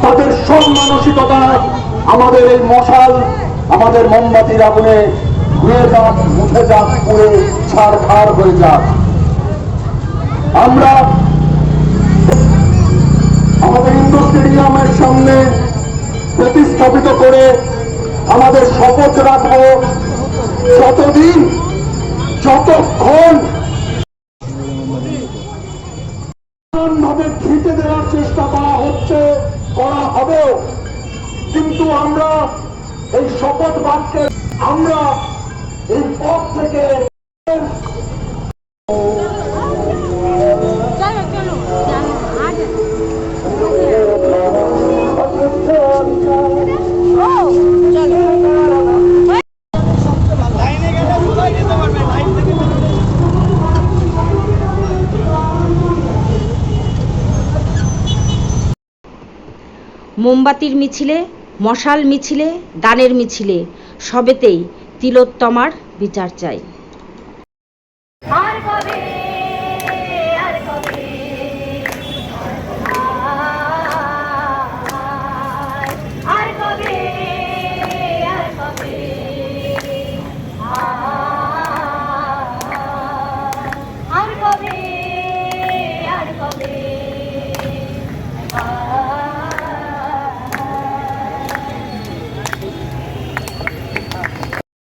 তাদের সব মানসিকতা আমাদের এই মশাল, আমাদের মোমবাতির আগুনে ধুয়ে যাক, মুছে যাক, পুড়ে ছাড়খাড় হয়ে যাক। আমরা আমাদের ইন্ডোর স্টেডিয়ামের সামনে প্রতিস্থাপিত করে আমাদের শপথ রাখবো, যতদিন যতক্ষণ ভাবে ঘিটে দেওয়ার চেষ্টা করা হচ্ছে, করা হবেও, কিন্তু আমরা এই শপথ বাক্যে আমরা এই পথ থেকে মোমবাতির মিছিলে, মশাল মিছিলে, গানের মিছিলে সবেতেই তিলোত্তমার বিচার চাই।